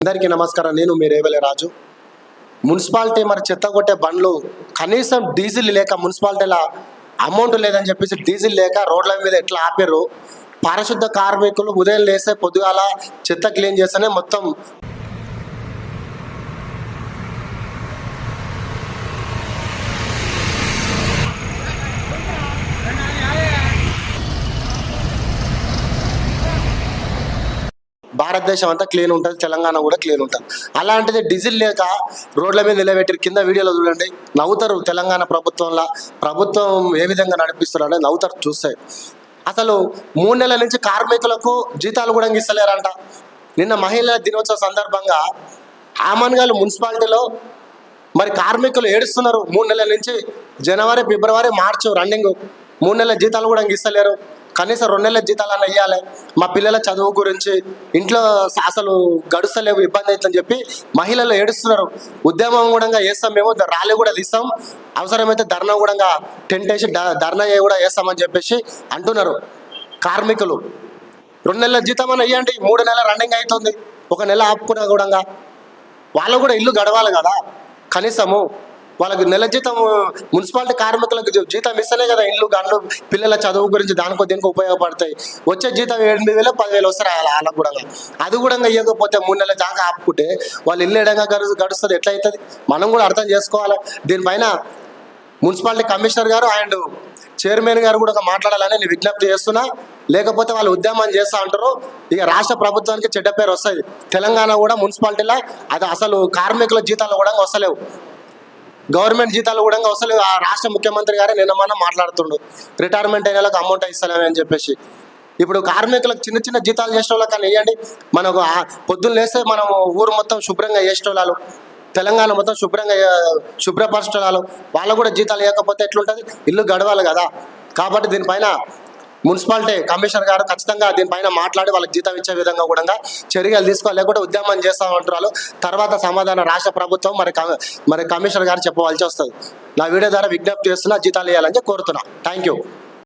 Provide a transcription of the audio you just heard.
అందరికీ నమస్కారం. నేను మీ రేవలి రాజు. మున్సిపాలిటీ మరి చెత్త కొట్టే బండ్లు కనీసం డీజిల్ లేక మున్సిపాలిటీల అమౌంట్ లేదని చెప్పేసి డీజిల్ లేక రోడ్ల మీద ఎట్లా ఆపారు. పారిశుద్ధ కార్మికులు ఉదయం లేస్తే పొద్దుగాల చెత్త క్లీన్ చేస్తేనే మొత్తం భారతదేశం అంతా క్లీన్ ఉంటుంది, తెలంగాణ కూడా క్లీన్ ఉంటుంది. అలాంటిది డీజిల్ లేక రోడ్ల మీద నిలబెట్టి కింద వీడియోలో చూడండి, నవ్వుతారు. తెలంగాణ ప్రభుత్వం ఏ విధంగా నడిపిస్తారు అనేది నవ్వుతారు చూస్తే. అసలు 3 నెలల నుంచి కార్మికులకు జీతాలు కూడా ఇస్తలేరంట. నిన్న మహిళల దినోత్సవ సందర్భంగా ఆమన్గాల్ మున్సిపాలిటీలో మరి కార్మికులు ఏడుస్తున్నారు. 3 నెలల నుంచి జనవరి, ఫిబ్రవరి, మార్చి రన్నింగ్ 3 నెలల జీతాలు కూడా ఇస్తలేరు. కనీసం 2 నెలల జీతాలన్నా ఇవ్వాలి. మా పిల్లల చదువు గురించి ఇంట్లో అసలు గడుస్తలేవు, ఇబ్బంది అవుతుందని చెప్పి మహిళలు ఏడుస్తున్నారు. ఉద్యమం కూడా వేస్తాం, మేము ర్యాలీ కూడా తీస్తాం, అవసరమైతే ధర్నా కూడా టెంట్ వేసి ధర్నా కూడా వేస్తామని చెప్పేసి అంటున్నారు కార్మికులు. 2 నెలల జీతం అని ఇవ్వండి. 3 నెలల రన్నింగ్ అవుతుంది, 1 నెల ఆపుకున్నా కూడా వాళ్ళు కూడా ఇల్లు గడవాలి కదా. కనీసము వాళ్ళకి నెల జీతం, మున్సిపాలిటీ కార్మికులకు జీతం ఇస్తేనే కదా ఇల్లు గండ్లు పిల్లల చదువు గురించి దానికో దీనికి ఉపయోగపడతాయి. వచ్చే జీతం 8,000 10,000 వస్తాయి వాళ్ళకు కూడా. అది కూడా ఇవ్వకపోతే 3 నెలల దాకా ఆపుకుంటే వాళ్ళు ఇల్లు ఎడంగా గడుస్తుంది, ఎట్లా అవుతుంది? మనం కూడా అర్థం చేసుకోవాలి. దీనిపైన మున్సిపాలిటీ కమిషనర్ గారు అండ్ చైర్మన్ గారు కూడా మాట్లాడాలని నేను విజ్ఞప్తి చేస్తున్నా. లేకపోతే వాళ్ళు ఉద్యమం చేస్తా అంటారు, ఇక రాష్ట్ర ప్రభుత్వానికి చెడ్డ పేరు వస్తుంది. తెలంగాణ కూడా మున్సిపాలిటీలో అది అసలు కార్మికుల జీతాలు కూడా వస్తలేవు, గవర్నమెంట్ జీతాలు కూడా అసలు ఆ రాష్ట్ర ముఖ్యమంత్రి గారే నిన్న మనం మాట్లాడుతుండు, రిటైర్మెంట్ అయిన వాళ్ళకి అమౌంట్ ఇస్తలేమని అని చెప్పేసి. ఇప్పుడు కార్మికులకు చిన్న చిన్న జీతాలు చేసే వాళ్ళకి కానీ వేయండి. మనకు పొద్దున్న లేస్తే మనం ఊరు మొత్తం శుభ్రంగా చేసేటోళ్ళు, తెలంగాణ మొత్తం శుభ్రపరచడాలు, వాళ్ళకు కూడా జీతాలు ఇవ్వకపోతే ఎట్లుంటుంది? ఇల్లు గడవాలి కదా. కాబట్టి దీనిపైన మున్సిపాలిటీ కమిషనర్ గారు ఖచ్చితంగా దీనిపైన మాట్లాడి వాళ్ళకి జీతం ఇచ్చే విధంగా కూడా చర్యలు తీసుకోవాలి. లేకుంటే ఉద్యమం చేస్తామంటారు. తర్వాత సమాధానం రాష్ట్ర ప్రభుత్వం మరి కమిషనర్ గారు చెప్పవలసి వస్తుంది. నా వీడియో ద్వారా విజ్ఞప్తి చేస్తున్నా, జీతాలు ఇవ్వాలని కోరుతున్నా. Thank you.